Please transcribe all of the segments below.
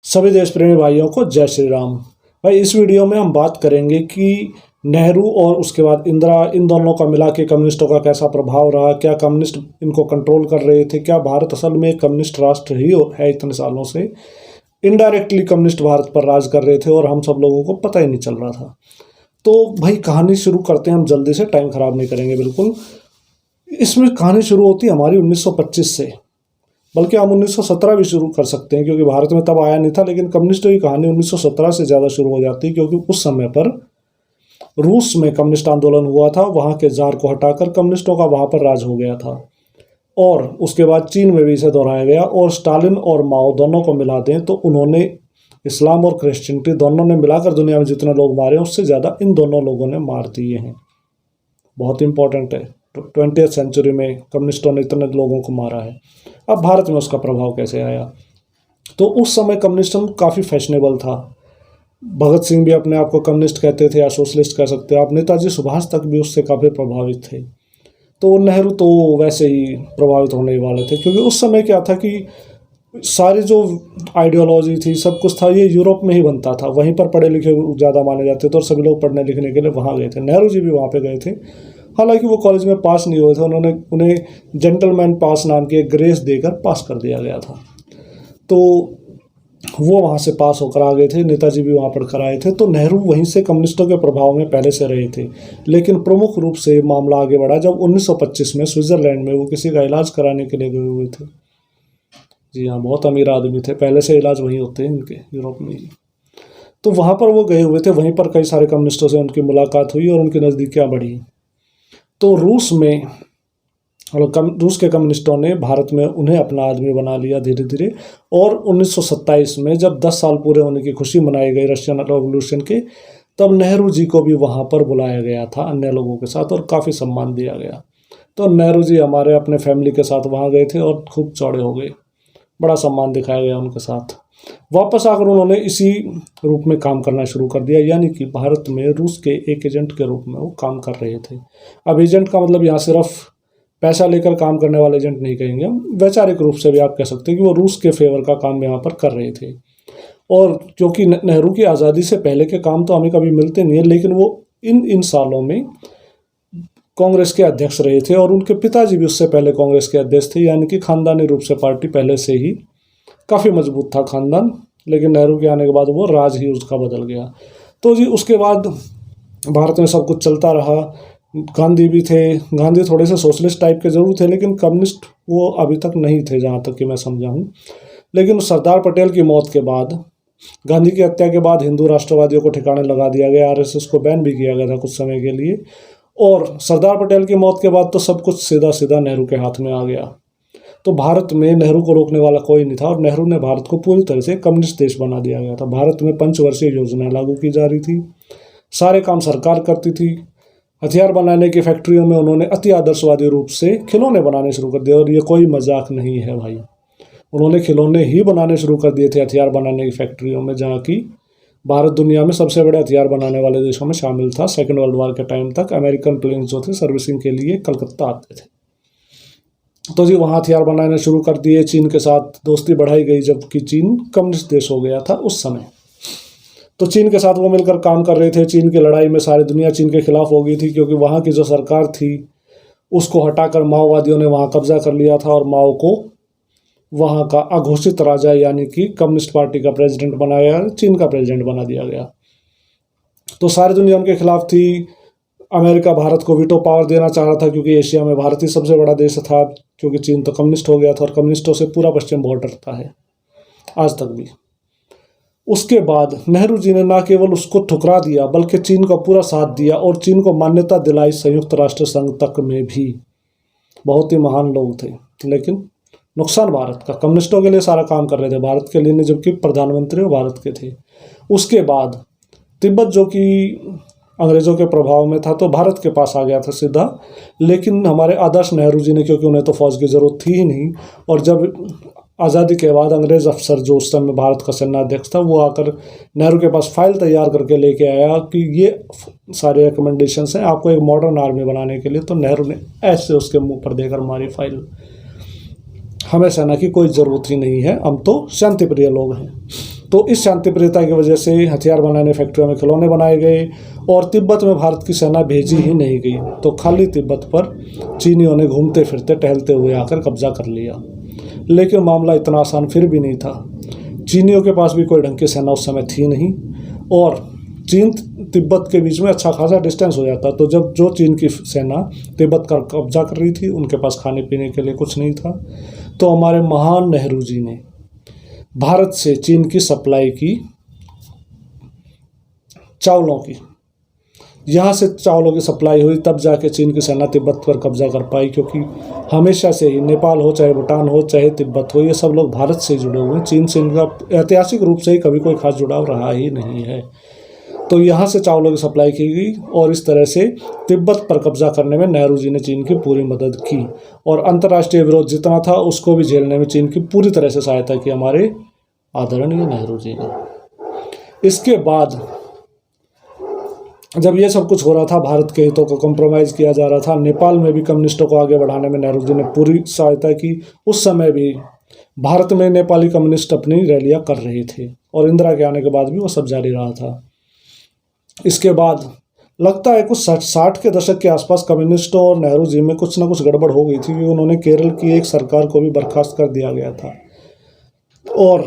सभी देश प्रेमी भाइयों को जय श्री राम। भाई इस वीडियो में हम बात करेंगे कि नेहरू और उसके बाद इंदिरा, इन दोनों का मिला के कम्युनिस्टों का कैसा प्रभाव रहा, क्या कम्युनिस्ट इनको कंट्रोल कर रहे थे, क्या भारत असल में एक कम्युनिस्ट राष्ट्र ही है इतने सालों से, इनडायरेक्टली कम्युनिस्ट भारत पर राज कर रहे थे और हम सब लोगों को पता ही नहीं चल रहा था। तो भाई कहानी शुरू करते हैं हम जल्दी से, टाइम खराब नहीं करेंगे बिल्कुल। इसमें कहानी शुरू होती है हमारी 1925 से, बल्कि हम 1917 भी शुरू कर सकते हैं क्योंकि भारत में तब आया नहीं था, लेकिन कम्युनिस्टों की कहानी 1917 से ज़्यादा शुरू हो जाती है क्योंकि उस समय पर रूस में कम्युनिस्ट आंदोलन हुआ था। वहाँ के जार को हटाकर कम्युनिस्टों का वहाँ पर राज हो गया था और उसके बाद चीन में भी इसे दोहराया गया। और स्टालिन और माओ दोनों को मिला दें तो उन्होंने इस्लाम और क्रिश्चियनिटी दोनों ने मिलाकर दुनिया में जितने लोग मारे हैं उससे ज़्यादा इन दोनों लोगों ने मार दिए हैं। बहुत इंपॉर्टेंट है, 20th सेंचुरी में कम्युनिस्टों ने इतने लोगों को मारा है। अब भारत में उसका प्रभाव कैसे आया, तो उस समय कम्युनिज्म काफ़ी फैशनेबल था। भगत सिंह भी अपने आप को कम्युनिस्ट कहते थे या सोशलिस्ट कह सकते हो आप, नेताजी सुभाष तक भी उससे काफ़ी प्रभावित थे। तो नेहरू तो वैसे ही प्रभावित होने ही वाले थे क्योंकि उस समय क्या था कि सारी जो आइडियोलॉजी थी, सब कुछ था, ये यूरोप में ही बनता था। वहीं पर पढ़े लिखे ज़्यादा माने जाते थे और सभी लोग पढ़ने लिखने के लिए वहाँ गए थे। नेहरू जी भी वहाँ पे गए थे, हालांकि वो कॉलेज में पास नहीं हुए थे, उन्हें जेंटलमैन पास नाम की एक ग्रेस देकर पास कर दिया गया था। तो वो वहाँ से पास होकर आ गए थे, नेताजी भी वहाँ पढ़कर आए थे। तो नेहरू वहीं से कम्युनिस्टों के प्रभाव में पहले से रहे थे, लेकिन प्रमुख रूप से मामला आगे बढ़ा जब 1925 में स्विट्ज़रलैंड में वो किसी का इलाज कराने के लिए गए हुए थे। जी हाँ, बहुत अमीर आदमी थे, पहले से इलाज वहीं होते हैं इनके, यूरोप में ही। तो वहाँ पर वो गए हुए थे, वहीं पर कई सारे कम्युनिस्टों से उनकी मुलाकात हुई और उनकी नज़दीकियाँ बढ़ी। तो रूस के कम्युनिस्टों ने भारत में उन्हें अपना आदमी बना लिया धीरे धीरे। और 1927 में जब 10 साल पूरे होने की खुशी मनाई गई रशियन रेवोल्यूशन के, तब नेहरू जी को भी वहाँ पर बुलाया गया था अन्य लोगों के साथ और काफ़ी सम्मान दिया गया। तो नेहरू जी हमारे अपने फैमिली के साथ वहाँ गए थे और खूब चौड़े हो गए, बड़ा सम्मान दिखाया गया उनके साथ। वापस आकर उन्होंने इसी रूप में काम करना शुरू कर दिया, यानी कि भारत में रूस के एक एजेंट के रूप में वो काम कर रहे थे। अब एजेंट का मतलब यहाँ सिर्फ पैसा लेकर काम करने वाले एजेंट नहीं कहेंगे हम, वैचारिक रूप से भी आप कह सकते हैं कि वो रूस के फेवर का काम यहाँ पर कर रहे थे। और क्योंकि नेहरू की आज़ादी से पहले के काम तो हमें कभी मिलते नहीं है, लेकिन वो इन सालों में कांग्रेस के अध्यक्ष रहे थे और उनके पिताजी भी उससे पहले कांग्रेस के अध्यक्ष थे, यानी कि खानदानी रूप से पार्टी पहले से ही काफ़ी मजबूत था खानदान। लेकिन नेहरू के आने के बाद वो राज ही उसका बदल गया। तो जी उसके बाद भारत में सब कुछ चलता रहा। गांधी भी थे, गांधी थोड़े से सोशलिस्ट टाइप के जरूर थे, लेकिन कम्युनिस्ट वो अभी तक नहीं थे जहाँ तक कि मैं समझा हूँ। लेकिन सरदार पटेल की मौत के बाद, गांधी की हत्या के बाद हिंदू राष्ट्रवादियों को ठिकाने लगा दिया गया, आरएसएस को बैन भी किया गया था कुछ समय के लिए। और सरदार पटेल की मौत के बाद तो सब कुछ सीधा सीधा नेहरू के हाथ में आ गया। तो भारत में नेहरू को रोकने वाला कोई नहीं था और नेहरू ने भारत को पूरी तरह से कम्युनिस्ट देश बना दिया गया था। भारत में पंचवर्षीय योजनाएं लागू की जा रही थी, सारे काम सरकार करती थी। हथियार बनाने की फैक्ट्रियों में उन्होंने अति आदर्शवादी रूप से खिलौने बनाने शुरू कर दिए, और ये कोई मजाक नहीं है भाई। उन्होंने खिलौने ही बनाने शुरू कर दिए थे हथियार बनाने की फैक्ट्रियों में, जहाँ की भारत दुनिया में सबसे बड़े हथियार बनाने वाले देशों में शामिल था। सेकेंड वर्ल्ड वॉर के टाइम तक अमेरिकन प्लेन्स जो थे सर्विसिंग के लिए कलकत्ता आते थे। तो जी वहाँ हथियार बनाने शुरू कर दिए। चीन के साथ दोस्ती बढ़ाई गई, जबकि चीन कम्युनिस्ट देश हो गया था उस समय। तो चीन के साथ वो मिलकर काम कर रहे थे। चीन की लड़ाई में सारी दुनिया चीन के खिलाफ हो गई थी क्योंकि वहाँ की जो सरकार थी उसको हटाकर माओवादियों ने वहाँ कब्जा कर लिया था और माओ को वहाँ का अघोषित राजा यानी कि कम्युनिस्ट पार्टी का प्रेसिडेंट बनाया, चीन का प्रेसिडेंट बना दिया गया। तो सारी दुनिया उनके खिलाफ थी। अमेरिका भारत को वीटो पावर देना चाह रहा था क्योंकि एशिया में भारत ही सबसे बड़ा देश था, क्योंकि चीन तो कम्युनिस्ट हो गया था और कम्युनिस्टों से पूरा पश्चिम बहुत डरता है आज तक भी। उसके बाद नेहरू जी ने न केवल उसको ठुकरा दिया बल्कि चीन का पूरा साथ दिया और चीन को मान्यता दिलाई संयुक्त राष्ट्र संघ तक में भी। बहुत ही महान लोग थे, लेकिन नुकसान भारत का। कम्युनिस्टों के लिए सारा काम कर रहे थे, भारत के लिए नहीं, जबकि प्रधानमंत्री वो भारत के थे। उसके बाद तिब्बत जो कि अंग्रेज़ों के प्रभाव में था तो भारत के पास आ गया था सीधा। लेकिन हमारे आदर्श नेहरू जी ने, क्योंकि उन्हें तो फौज की ज़रूरत थी ही नहीं, और जब आज़ादी के बाद अंग्रेज़ अफसर जो उस समय भारत का सेनाध्यक्ष था वो आकर नेहरू के पास फाइल तैयार करके लेके आया कि ये सारे रिकमेंडेशंस हैं आपको एक मॉडर्न आर्मी बनाने के लिए। तो नेहरू ने ऐसे उसके मुंह पर देकर मारी फाइल, हमें सेना की कोई ज़रूरत ही नहीं है, हम तो शांति प्रिय लोग हैं। तो इस शांति प्रियता की वजह से हथियार बनाने फैक्ट्रियों में खिलौने बनाए गए और तिब्बत में भारत की सेना भेजी ही नहीं गई, तो खाली तिब्बत पर चीनियों ने घूमते फिरते टहलते हुए आकर कब्जा कर लिया। लेकिन मामला इतना आसान फिर भी नहीं था। चीनियों के पास भी कोई ढंग की सेना उस समय थी नहीं और चीन तिब्बत के बीच में अच्छा खासा डिस्टेंस हो जाता। तो जब जो चीन की सेना तिब्बत का कब्जा कर रही थी, उनके पास खाने पीने के लिए कुछ नहीं था, तो हमारे महान नेहरू जी ने भारत से चीन की सप्लाई की, चावलों की। यहाँ से चावलों की सप्लाई हुई, तब जाके चीन की सेना तिब्बत पर कब्जा कर पाई, क्योंकि हमेशा से ही नेपाल हो, चाहे भूटान हो, चाहे तिब्बत हो, ये सब लोग भारत से जुड़े हुए हैं। चीन से इनका ऐतिहासिक रूप से ही कभी कोई खास जुड़ाव रहा ही नहीं है। तो यहाँ से चावलों की सप्लाई की गई और इस तरह से तिब्बत पर कब्जा करने में नेहरू जी ने चीन की पूरी मदद की और अंतर्राष्ट्रीय विरोध जितना था उसको भी झेलने में चीन की पूरी तरह से सहायता की हमारे आदरणीय नेहरू जी ने। इसके बाद जब ये सब कुछ हो रहा था, भारत के हितों को कॉम्प्रोमाइज़ किया जा रहा था, नेपाल में भी कम्युनिस्टों को आगे बढ़ाने में नेहरू जी ने पूरी सहायता की। उस समय भी भारत में नेपाली कम्युनिस्ट अपनी रैलियां कर रहे थे और इंदिरा के आने के बाद भी वो सब जारी रहा था। इसके बाद लगता है कुछ 60 के दशक के आसपास कम्युनिस्टों और नेहरू जी में कुछ ना कुछ गड़बड़ हो गई थी कि उन्होंने केरल की एक सरकार को भी बर्खास्त कर दिया गया था और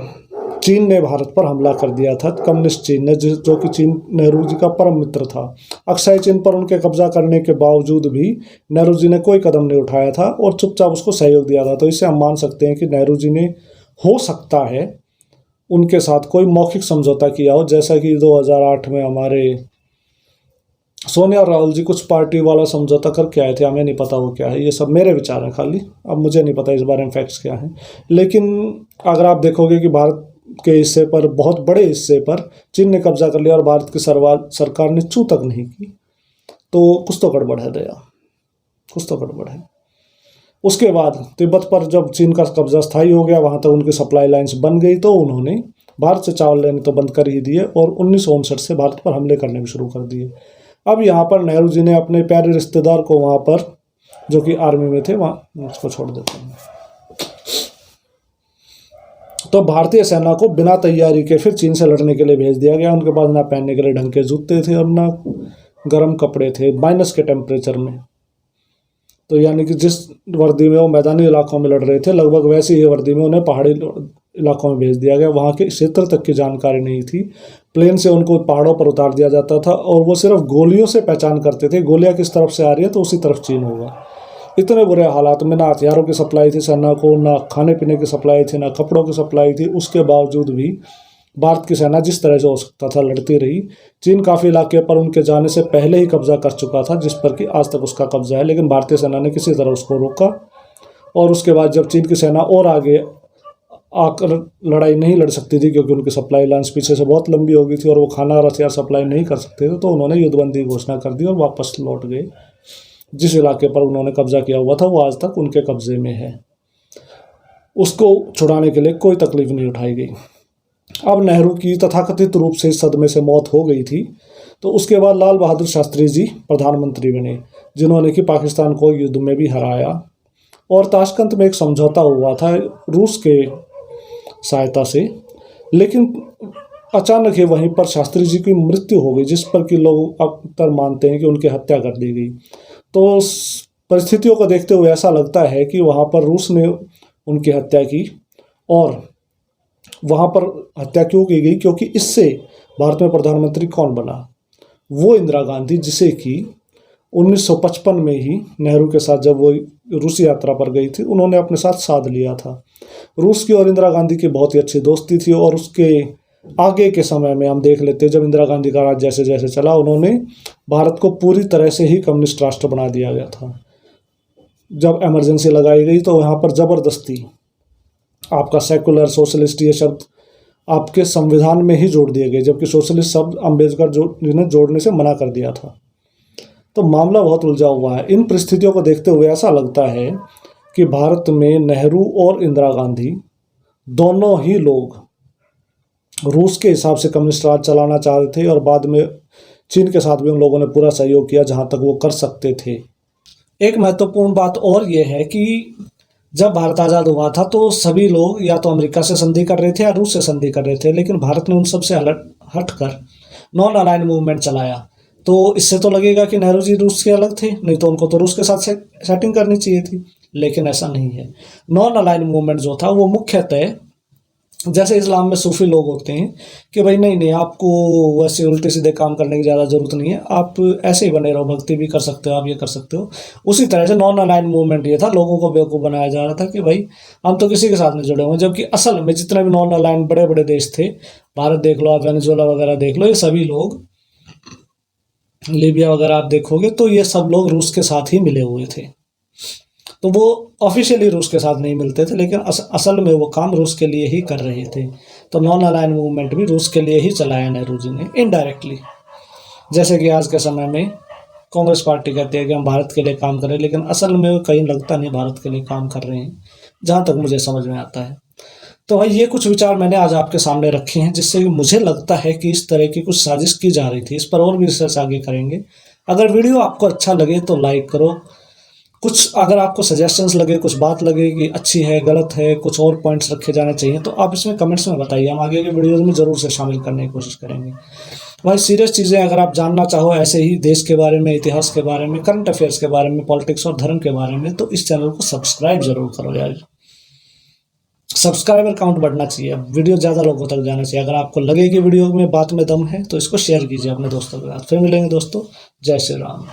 चीन ने भारत पर हमला कर दिया था। कम्युनिस्ट चीन ने, जो कि चीन नेहरू जी का परम मित्र था। अक्साई चीन पर उनके कब्जा करने के बावजूद भी नेहरू जी ने कोई कदम नहीं उठाया था और चुपचाप उसको सहयोग दिया था। तो इससे हम मान सकते हैं कि नेहरू जी ने, हो सकता है, उनके साथ कोई मौखिक समझौता किया हो, जैसा कि 2008 में हमारे सोनिया और राहुल जी कुछ पार्टी वाला समझौता करके आए थे। हमें नहीं पता वो क्या है, ये सब मेरे विचार हैं खाली, अब मुझे नहीं पता इस बारे में फैक्ट्स क्या हैं। लेकिन अगर आप देखोगे कि भारत के हिस्से पर, बहुत बड़े हिस्से पर चीन ने कब्जा कर लिया और भारत की सरकार ने चू तक नहीं की, तो कुछ तो गड़बड़ है दया, कुछ तो गड़बड़ है। उसके बाद तिब्बत पर जब चीन का कब्जा स्थायी हो गया, वहाँ तक उनकी सप्लाई लाइन्स बन गई, तो उन्होंने भारत से चावल लेने तो बंद कर ही दिए और 1959 से भारत पर हमले करने भी शुरू कर दिए। अब यहाँ पर नेहरू जी ने अपने प्यारे रिश्तेदार को वहाँ पर, जो कि आर्मी में थे, वहाँ उसको छोड़ देते हैं, तो भारतीय सेना को बिना तैयारी के फिर चीन से लड़ने के लिए भेज दिया गया। उनके पास ना पहनने के लिए ढंग के जूते थे और ना गर्म कपड़े थे, माइनस के टेम्परेचर में। तो यानी कि जिस वर्दी में वो मैदानी इलाकों में लड़ रहे थे, लगभग वैसी ही वर्दी में उन्हें पहाड़ी इलाकों में भेज दिया गया। वहाँ के क्षेत्र तक की जानकारी नहीं थी। प्लेन से उनको पहाड़ों पर उतार दिया जाता था और वो सिर्फ गोलियों से पहचान करते थे, गोलियाँ किस तरफ से आ रही है तो उसी तरफ चीन होगा। इतने बुरे हालात में ना हथियारों की सप्लाई थी सेना को, ना खाने पीने की सप्लाई थी, ना कपड़ों की सप्लाई थी। उसके बावजूद भी भारत की सेना जिस तरह से हो सकता था लड़ती रही। चीन काफ़ी इलाके पर उनके जाने से पहले ही कब्जा कर चुका था, जिस पर कि आज तक उसका कब्जा है, लेकिन भारतीय सेना ने किसी तरह उसको रोका। और उसके बाद जब चीन की सेना और आगे आकर लड़ाई नहीं लड़ सकती थी, क्योंकि उनकी सप्लाई लाइन्स पीछे से बहुत लंबी हो गई थी और वो खाना और हथियार सप्लाई नहीं कर सकते थे, तो उन्होंने युद्धबंदी घोषणा कर दी और वापस लौट गए। जिस इलाके पर उन्होंने कब्जा किया हुआ था वो आज तक उनके कब्जे में है। उसको छुड़ाने के लिए कोई तकलीफ नहीं उठाई गई। अब नेहरू की तथाकथित रूप से इस सदमे से मौत हो गई थी, तो उसके बाद लाल बहादुर शास्त्री जी प्रधानमंत्री बने, जिन्होंने कि पाकिस्तान को युद्ध में भी हराया। और ताशकंद में एक समझौता हुआ था रूस के सहायता से, लेकिन अचानक ही वहीं पर शास्त्री जी की मृत्यु हो गई, जिस पर कि लोग अक्सर मानते हैं कि उनकी हत्या कर दी गई। तो परिस्थितियों को देखते हुए ऐसा लगता है कि वहाँ पर रूस ने उनकी हत्या की। और वहाँ पर हत्या क्यों की गई? क्योंकि इससे भारत में प्रधानमंत्री कौन बना? वो इंदिरा गांधी, जिसे कि 1955 में ही नेहरू के साथ जब वो रूसी यात्रा पर गई थी, उन्होंने अपने साथ साध लिया था। रूस की और इंदिरा गांधी की बहुत ही अच्छी दोस्ती थी। और उसके आगे के समय में हम देख लेते हैं, जब इंदिरा गांधी का राज जैसे जैसे चला, उन्होंने भारत को पूरी तरह से ही कम्युनिस्ट राष्ट्र बना दिया गया था। जब इमरजेंसी लगाई गई तो यहाँ पर ज़बरदस्ती आपका सेकुलर, सोशलिस्ट, ये शब्द आपके संविधान में ही जोड़ दिए गए, जबकि सोशलिस्ट शब्द अम्बेडकर जिन्हें जोड़ने से मना कर दिया था। तो मामला बहुत उलझा हुआ है। इन परिस्थितियों को देखते हुए ऐसा लगता है कि भारत में नेहरू और इंदिरा गांधी दोनों ही लोग रूस के हिसाब से कम्युनिस्ट राज चलाना चाह रहे थे और बाद में चीन के साथ भी उन लोगों ने पूरा सहयोग किया जहाँ तक वो कर सकते थे। एक महत्वपूर्ण बात और ये है कि जब भारत आज़ाद हुआ था तो सभी लोग या तो अमेरिका से संधि कर रहे थे या रूस से संधि कर रहे थे, लेकिन भारत ने उन सब से हटकर नॉन अलाइन मूवमेंट चलाया। तो इससे तो लगेगा कि नेहरू जी रूस के अलग थे, नहीं तो उनको तो रूस के साथ सेटिंग करनी चाहिए थी, लेकिन ऐसा नहीं है। नॉन अलाइन मूवमेंट जो था वो मुख्यतः, जैसे इस्लाम में सूफी लोग होते हैं कि भाई नहीं नहीं, आपको वैसे उल्टे सीधे काम करने की ज़्यादा ज़रूरत नहीं है, आप ऐसे ही बने रहो, भक्ति भी कर सकते हो, आप ये कर सकते हो। उसी तरह से नॉन अलाइन मूवमेंट ये था, लोगों को बेवकूफ़ बनाया जा रहा था कि भाई हम तो किसी के साथ नहीं जुड़े हुए, जबकि असल में जितने भी नॉन अलाइन बड़े बड़े देश थे, भारत देख लो, आप वेनेजुएला वगैरह देख लो, ये सभी लोग, लीबिया वगैरह आप देखोगे तो ये सब लोग रूस के साथ ही मिले हुए थे। तो वो ऑफिशियली रूस के साथ नहीं मिलते थे, लेकिन असल में वो काम रूस के लिए ही कर रहे थे। तो नॉन अलाइन मूवमेंट भी रूस के लिए ही चलाया नेहरू जी ने इनडायरेक्टली। जैसे कि आज के समय में कांग्रेस पार्टी कहती है कि हम भारत के लिए काम करें, लेकिन असल में वो कहीं लगता नहीं भारत के लिए काम कर रहे हैं, जहाँ तक मुझे समझ में आता है। तो भाई ये कुछ विचार मैंने आज आपके सामने रखे हैं, जिससे कि मुझे लगता है कि इस तरह की कुछ साजिश की जा रही थी। इस पर और भी रिसर्च आगे करेंगे। अगर वीडियो आपको अच्छा लगे तो लाइक करो। कुछ अगर आपको सजेशंस लगे, कुछ बात लगे कि अच्छी है, गलत है, कुछ और पॉइंट्स रखे जाने चाहिए, तो आप इसमें कमेंट्स में बताइए, हम आगे की वीडियोज़ में ज़रूर से शामिल करने की कोशिश करेंगे। भाई सीरियस चीज़ें अगर आप जानना चाहो ऐसे ही देश के बारे में, इतिहास के बारे में, करंट अफेयर्स के बारे में, पॉलिटिक्स और धर्म के बारे में, तो इस चैनल को सब्सक्राइब जरूर करो यार। सब्सक्राइबर काउंट बढ़ना चाहिए, वीडियो ज़्यादा लोगों तक जाना चाहिए। अगर आपको लगे कि वीडियो में बात में दम है तो इसको शेयर कीजिए अपने दोस्तों के साथ। फिर मिलेंगे दोस्तों, जय श्री राम।